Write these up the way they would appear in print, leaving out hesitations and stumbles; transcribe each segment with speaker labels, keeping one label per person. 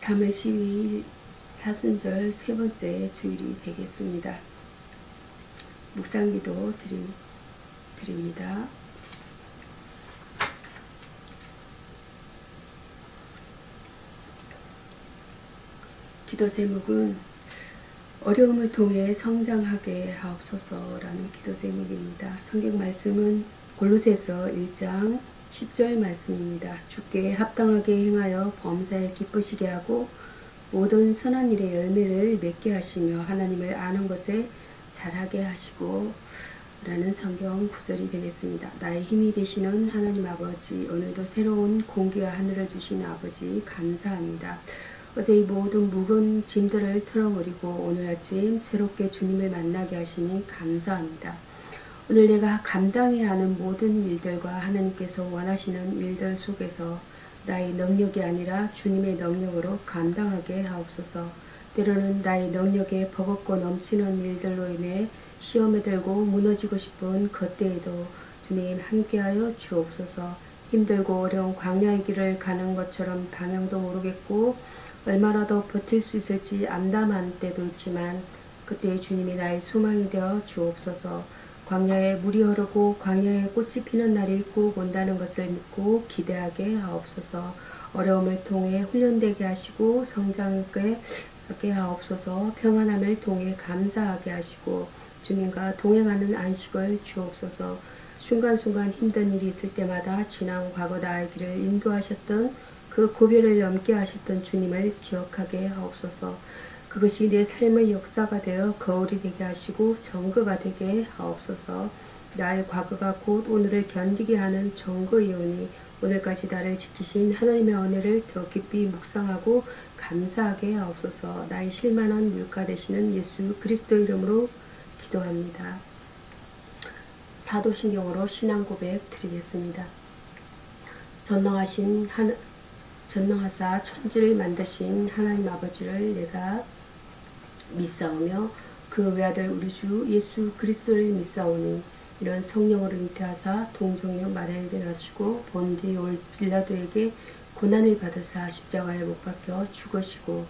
Speaker 1: 3월 12일 사순절 세 번째 주일이 되겠습니다. 묵상기도 드립니다. 기도 제목은 어려움을 통해 성장하게 하옵소서라는 기도 제목입니다. 성경 말씀은 골로새서 1장 10절 말씀입니다. 주께 합당하게 행하여 범사에 기쁘시게 하고 모든 선한 일의 열매를 맺게 하시며 하나님을 아는 것에 잘하게 하시고 라는 성경 구절이 되겠습니다. 나의 힘이 되시는 하나님 아버지, 오늘도 새로운 공기와 하늘을 주신 아버지 감사합니다. 어제 이 모든 무거운 짐들을 털어버리고 오늘 아침 새롭게 주님을 만나게 하시니 감사합니다. 오늘 내가 감당해야 하는 모든 일들과 하나님께서 원하시는 일들 속에서 나의 능력이 아니라 주님의 능력으로 감당하게 하옵소서. 때로는 나의 능력에 버겁고 넘치는 일들로 인해 시험에 들고 무너지고 싶은 그때에도 주님 함께하여 주옵소서. 힘들고 어려운 광야의 길을 가는 것처럼 방향도 모르겠고 얼마나 더 버틸 수 있을지 암담한 때도 있지만 그때 주님이 나의 소망이 되어 주옵소서. 광야에 물이 흐르고 광야에 꽃이 피는 날이 꼭 온다는 것을 믿고 기대하게 하옵소서. 어려움을 통해 훈련되게 하시고 성장하게 하옵소서. 평안함을 통해 감사하게 하시고 주님과 동행하는 안식을 주옵소서. 순간순간 힘든 일이 있을 때마다 지난 과거 나의 길을 인도하셨던 그 고비를 넘게 하셨던 주님을 기억하게 하옵소서. 그것이 내 삶의 역사가 되어 거울이 되게 하시고 정거가 되게 하옵소서. 나의 과거가 곧 오늘을 견디게 하는 정거의 은이 오늘까지 나를 지키신 하나님의 은혜를 더 깊이 묵상하고 감사하게 하옵소서. 나의 실만한 물가 되시는 예수 그리스도 이름으로 기도합니다. 사도신경으로 신앙 고백 드리겠습니다. 전능하사 천지를 만드신 하나님 아버지를 내가 믿사오며 그 외아들 우리 주 예수 그리스도를 믿사오니 이런 성령으로 잉태하사 동정녀 마리아에게 나시고 본디올 빌라도에게 고난을 받으사 십자가에 못 박혀 죽으시고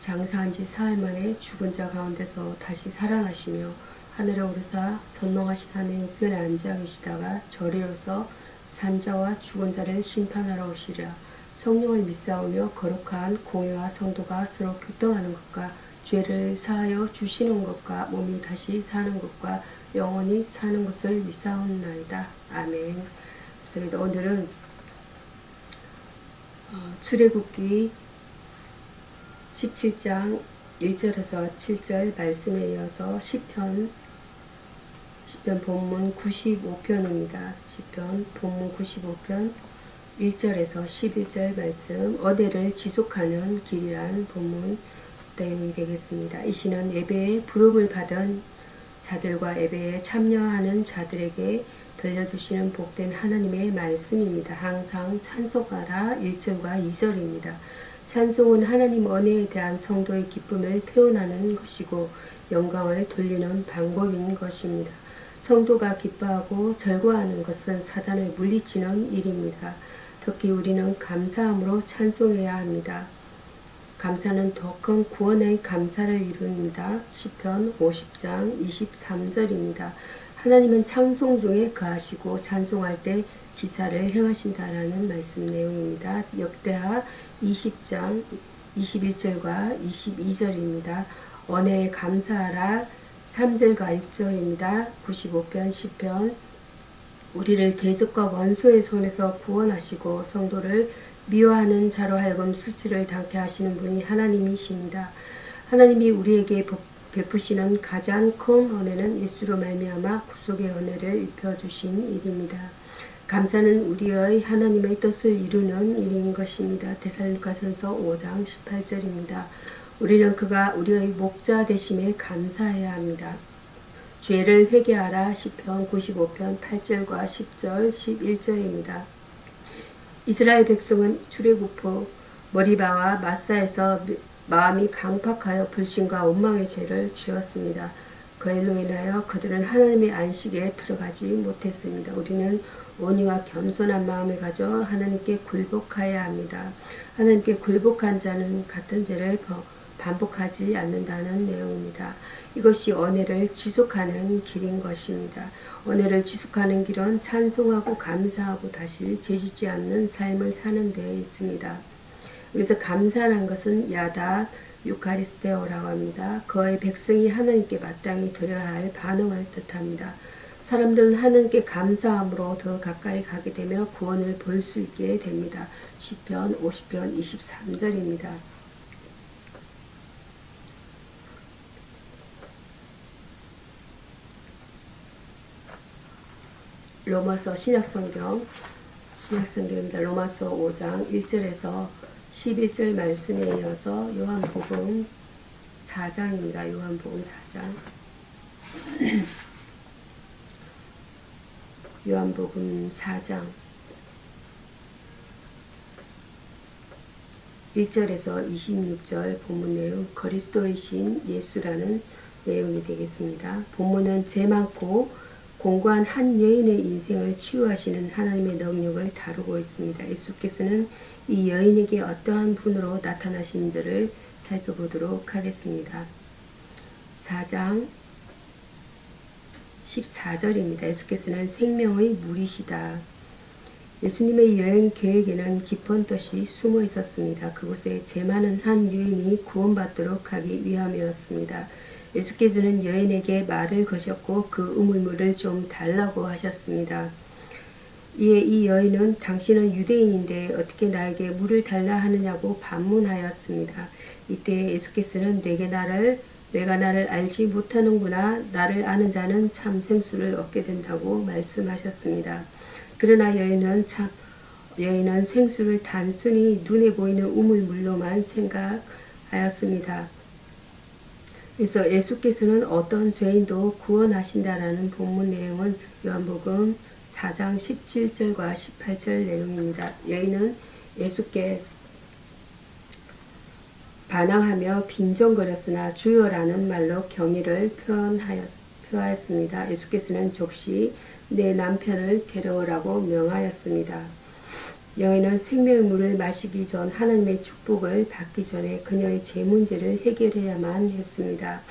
Speaker 1: 장사한 지 사흘 만에 죽은 자 가운데서 다시 살아나시며 하늘에 오르사 전능하신 하나님 우편에 앉아 계시다가 저리로서 산자와 죽은 자를 심판하러 오시리라. 성령을 믿사오며 거룩한 공회와 성도가 서로 교통하는 것과 죄를 사하여 주시는 것과 몸이 다시 사는 것과 영원히 사는 것을 믿사옵나이다. 아멘. 그래서 오늘은 출애굽기 17장 1절에서 7절 말씀에 이어서 시편 본문 95편입니다. 시편 본문 95편 1절에서 11절 말씀, 어대를 지속하는 길이란 본문 내용이 되겠습니다. 이 시는 예배에 부름을 받은 자들과 예배에 참여하는 자들에게 들려주시는 복된 하나님의 말씀입니다. 항상 찬송하라 1절과 2절입니다. 찬송은 하나님 은혜에 대한 성도의 기쁨을 표현하는 것이고 영광을 돌리는 방법인 것입니다. 성도가 기뻐하고 절거하는 것은 사단을 물리치는 일입니다. 특히 우리는 감사함으로 찬송해야 합니다. 감사는 더 큰 구원의 감사를 이룹니다. 시편 50장 23절입니다. 하나님은 찬송 중에 거하시고 찬송할 때 기사를 행하신다라는 말씀 내용입니다. 역대하 20장 21절과 22절입니다. 언혜에 감사하라 3절과 6절입니다. 95편 시편 우리를 대적과 원수의 손에서 구원하시고 성도를 미워하는 자로 하여금 수치를 당케 하시는 분이 하나님이십니다. 하나님이 우리에게 베푸시는 가장 큰 은혜는 예수로 말미암아 구속의 은혜를 입혀주신 일입니다. 감사는 우리의 하나님의 뜻을 이루는 일인 것입니다. 데살로니가전서 5장 18절입니다. 우리는 그가 우리의 목자 되심에 감사해야 합니다. 죄를 회개하라 시편 95편 8절과 10절 11절입니다. 이스라엘 백성은 출애굽 후 머리바와 마사에서 마음이 강팍하여 불신과 원망의 죄를 지었습니다. 그 일로 인하여 그들은 하나님의 안식에 들어가지 못했습니다. 우리는 온유와 겸손한 마음을 가져 하나님께 굴복하여야 합니다. 하나님께 굴복한 자는 같은 죄를 반복하지 않는다는 내용입니다. 이것이 언혜를 지속하는 길인 것입니다. 언혜를 지속하는 길은 찬송하고 감사하고 다시 죄짓지 않는 삶을 사는 데 있습니다. 여기서 감사하는 것은 야다 유카리스테오라고 합니다. 그의 백성이 하나님께 마땅히 드려야 할 반응을 뜻합니다. 사람들은 하나님께 감사함으로 더 가까이 가게 되며 구원을 볼 수 있게 됩니다. 시편 50편 23절입니다. 로마서 신약성경입니다. 로마서 5장 1절에서 11절 말씀에 이어서 요한복음 4장입니다. 요한복음 4장 요한복음 4장 1절에서 26절 본문 내용 그리스도이신 예수라는 내용이 되겠습니다. 본문은 죄 많고 공고한 한 여인의 인생을 치유하시는 하나님의 능력을 다루고 있습니다. 예수께서는 이 여인에게 어떠한 분으로 나타나시는지를 살펴보도록 하겠습니다. 4장 14절입니다. 예수께서는 생명의 물이시다. 예수님의 여행 계획에는 깊은 뜻이 숨어 있었습니다. 그곳에 죄 많은 한 여인이 구원받도록 하기 위함이었습니다. 예수께서는 여인에게 말을 거셨고 그 우물물을 좀 달라고 하셨습니다. 이에 이 여인은 당신은 유대인인데 어떻게 나에게 물을 달라 하느냐고 반문하였습니다. 이때 예수께서는 내가 나를 알지 못하는구나. 나를 아는 자는 참 생수를 얻게 된다고 말씀하셨습니다. 그러나 여인은 생수를 단순히 눈에 보이는 우물물로만 생각하였습니다. 그래서 예수께서는 어떤 죄인도 구원하신다라는 본문 내용은 요한복음 4장 17절과 18절 내용입니다. 여인은 예수께 반항하며 빈정거렸으나 주여라는 말로 경의를 표하였습니다. 예수께서는 즉시 내 남편을 데려오라고 명하였습니다. 여인은 생명의 물을 마시기 전 하나님의 축복을 받기 전에 그녀의 죄 문제를 해결해야만 했습니다.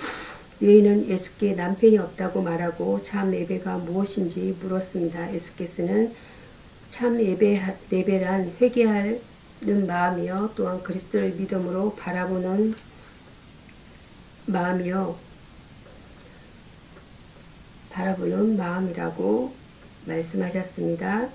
Speaker 1: 여인은 예수께 남편이 없다고 말하고 참 예배가 무엇인지 물었습니다. 예수께서는 참 예배란 회개하는 마음이요 또한 그리스도를 믿음으로 바라보는 마음이라고 말씀하셨습니다.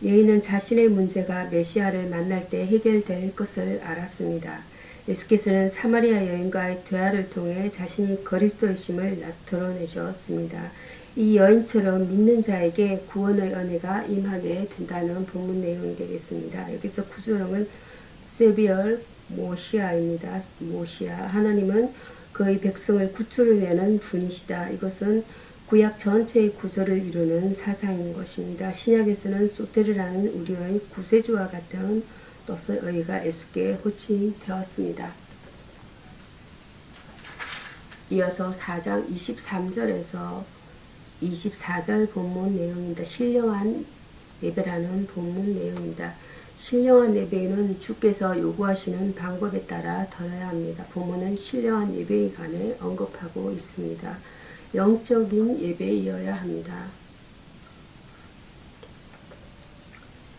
Speaker 1: 여인은 자신의 문제가 메시아를 만날 때 해결될 것을 알았습니다. 예수께서는 사마리아 여인과의 대화를 통해 자신이 그리스도이심을 드러내셨습니다. 이 여인처럼 믿는 자에게 구원의 은혜가 임하게 된다는 본문 내용이 되겠습니다. 여기서 구조령은 세비얼 모시아입니다. 모시아. 하나님은 그의 백성을 구출해내는 분이시다. 이것은 구약 전체의 구조를 이루는 사상인 것입니다. 신약에서는 소테르라는 우리의 구세주와 같은 뜻의 의가 예수께 호칭되었습니다. 이어서 4장 23절에서 24절 본문 내용입니다. 신령한 예배라는 본문 내용입니다. 신령한 예배는 주께서 요구하시는 방법에 따라 드려야 합니다. 본문은 신령한 예배에 관해 언급하고 있습니다. 영적인 예배이어야 합니다.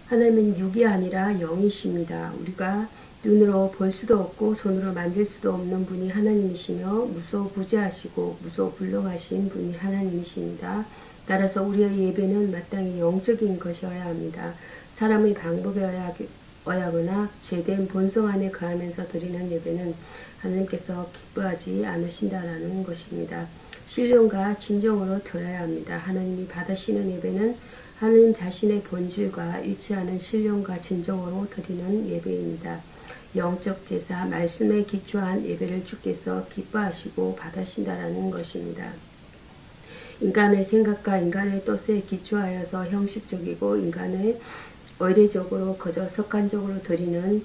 Speaker 1: 하나님은 육이 아니라 영이십니다. 우리가 눈으로 볼 수도 없고 손으로 만질 수도 없는 분이 하나님이시며 무소부재하시고 무소불능하신 분이 하나님이십니다. 따라서 우리의 예배는 마땅히 영적인 것이어야 합니다. 사람의 방법에 의하거나 죄된 본성 안에 거하면서 드리는 예배는 하나님께서 기뻐하지 않으신다라는 것입니다. 신령과 진정으로 드려야 합니다. 하나님이 받으시는 예배는 하나님 자신의 본질과 일치하는 신령과 진정으로 드리는 예배입니다. 영적 제사, 말씀에 기초한 예배를 주께서 기뻐하시고 받으신다라는 것입니다. 인간의 생각과 인간의 뜻에 기초하여서 형식적이고 인간의 의례적으로 그저 습관적으로 드리는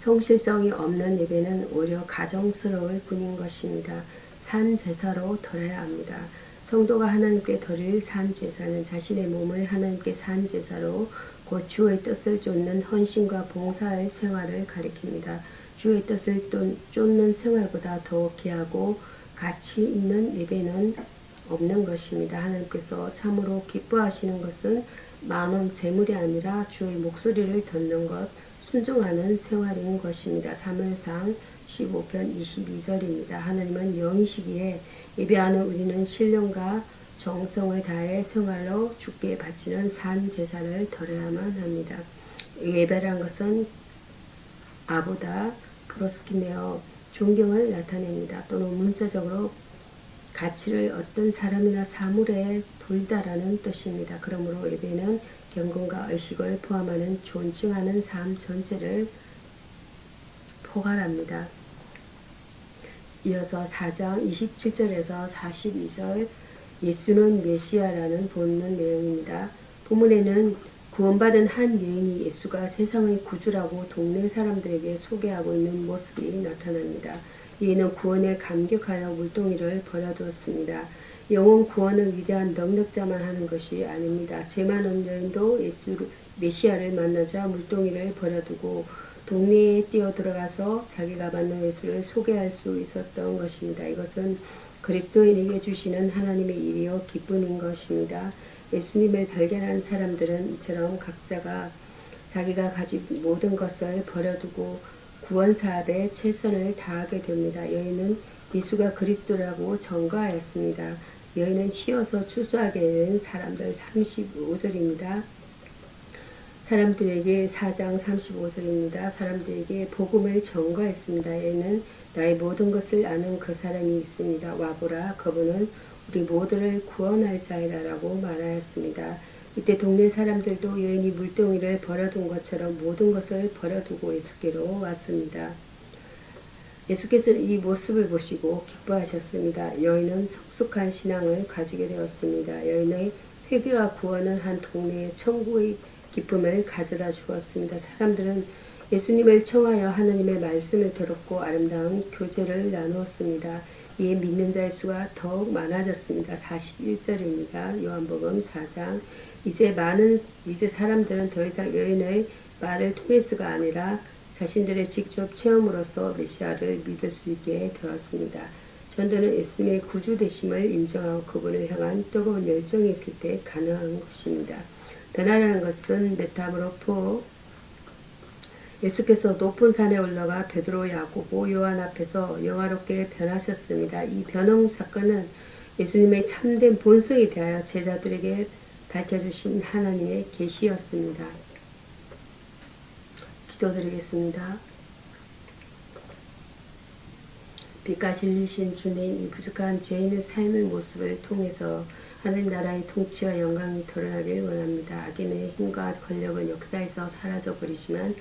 Speaker 1: 성실성이 없는 예배는 오히려 가정스러울 뿐인 것입니다. 산 제사로 드려야 합니다. 성도가 하나님께 드릴 산 제사는 자신의 몸을 하나님께 산 제사로 곧 주의 뜻을 쫓는 헌신과 봉사의 생활을 가리킵니다. 주의 뜻을 쫓는 생활보다 더 귀하고 가치 있는 예배는 없는 것입니다. 하나님께서 참으로 기뻐하시는 것은 많은 재물이 아니라 주의 목소리를 듣는 것, 순종하는 생활인 것입니다. 사무엘상 15편 22절입니다. 하나님은 영이시기에 예배하는 우리는 신령과 정성을 다해 생활로 주께 바치는 산 제사를 드려야만 합니다. 예배란 것은 아보다 프로스키메어 존경을 나타냅니다. 또는 문자적으로 가치를 어떤 사람이나 사물에 돌다라는 뜻입니다. 그러므로 예배는 경건과 의식을 포함하는 존중하는 삶 전체를 포괄합니다. 이어서 4장 27절에서 42절 예수는 메시아라는 본문 내용입니다. 본문에는 구원받은 한 여인이 예수가 세상의 구주라고 동네 사람들에게 소개하고 있는 모습이 나타납니다. 여인은 구원에 감격하여 물동이를 버려두었습니다. 영혼 구원을 위대한 능력자만 하는 것이 아닙니다. 죄 많은 여인도 예수 메시아를 만나자 물동이를 버려두고 동네에 뛰어들어가서 자기가 만난 예수를 소개할 수 있었던 것입니다. 이것은 그리스도인에게 주시는 하나님의 일이요 기쁨인 것입니다. 예수님을 발견한 사람들은 이처럼 각자가 자기가 가진 모든 것을 버려두고 구원 사업에 최선을 다하게 됩니다. 여인은 예수가 그리스도라고 전가하였습니다. 여인은 휘어서 추수하게 된 사람들 35절입니다. 사람들에게 4장 35절입니다. 사람들에게 복음을 전가했습니다. 여인은 나의 모든 것을 아는 그 사람이 있습니다. 와보라 그분은 우리 모두를 구원할 자이다라고 말하였습니다. 이때 동네 사람들도 여인이 물동이를 버려둔 것처럼 모든 것을 버려두고 예수께로 왔습니다. 예수께서는 이 모습을 보시고 기뻐하셨습니다. 여인은 성숙한 신앙을 가지게 되었습니다. 여인의 회개와 구원은 한 동네의 천국의 기쁨을 가져다 주었습니다. 사람들은 예수님을 청하여 하나님의 말씀을 들었고 아름다운 교제를 나누었습니다. 이에 믿는 자의 수가 더욱 많아졌습니다. 41절입니다. 요한복음 4장 이제 사람들은 더 이상 여인의 말을 통해서가 아니라 자신들의 직접 체험으로서 메시아를 믿을 수 있게 되었습니다. 전도는 예수님의 구주 되심을 인정하고 그분을 향한 뜨거운 열정이 있을 때 가능한 것입니다. 변화라는 것은 메타모르포 예수께서 높은 산에 올라가 베드로, 야고보, 요한 앞에서 영화롭게 변하셨습니다. 이 변형 사건은 예수님의 참된 본성에 대하여 제자들에게 밝혀주신 하나님의 계시였습니다. 기도드리겠습니다. 빛과 진리신 주님, 이 부족한 죄인의 삶의 모습을 통해서 하늘 나라의 통치와 영광이 드러나길 원합니다. 악인의 힘과 권력은 역사에서 사라져버리지만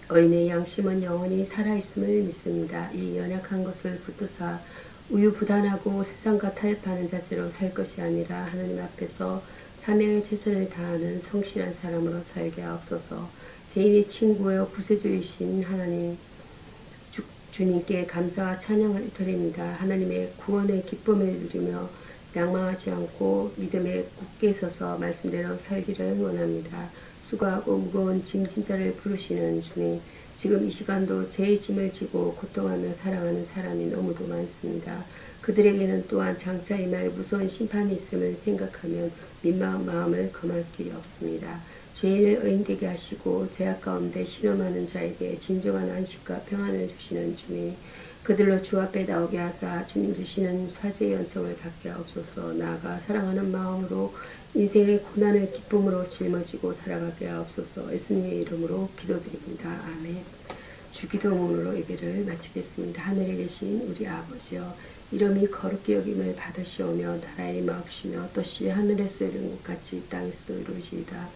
Speaker 1: 의인의 양심은 영원히 살아있음을 믿습니다. 이 연약한 것을 붙드사 우유부단하고 세상과 타협하는 자세로 살 것이 아니라 하나님 앞에서 사명의 최선을 다하는 성실한 사람으로 살게 하옵소서. 죄인의 친구여 구세주이신 하나님 주님께 감사와 찬양을 드립니다. 하나님의 구원의 기쁨을 누리며 낭망하지 않고 믿음에 굳게 서서 말씀대로 살기를 원합니다. 수고하고 무거운 짐진 자를 부르시는 주님, 지금 이 시간도 죄의 짐을 지고 고통하며 살아가는 사람이 너무도 많습니다. 그들에게는 또한 장차 임할 무서운 심판이 있음을 생각하면 민망한 마음을 금할 길이 없습니다. 죄인을 의인되게 하시고 죄악 가운데 신음하는 자에게 진정한 안식과 평안을 주시는 주님, 그들로 주 앞에 나오게 하사 주님 주시는 사죄의 연청을 받게 하옵소서. 나아가 사랑하는 마음으로 인생의 고난을 기쁨으로 짊어지고 살아가게 하옵소서. 예수님의 이름으로 기도드립니다. 아멘. 주기도문으로 예배를 마치겠습니다. 하늘에 계신 우리 아버지여, 이름이 거룩히 여김을 받으시오며 나라의 마옵시며 뜻이 하늘에서 이룬 것 같이 땅에서도 이루어지이다.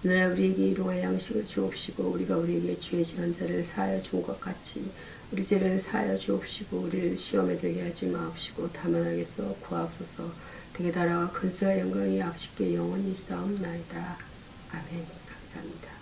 Speaker 1: 오늘날 우리에게 일용할 양식을 주옵시고 우리가 우리에게 죄 지은 자를 사하여 준 것 같이 우리 죄를 사하여 주옵시고 우리를 시험에 들게 하지 마옵시고 다만 악에서 구하옵소서. 되게 달아와 근수와 영광이 아버지께 영원히 싸움나이다. 아멘. 감사합니다.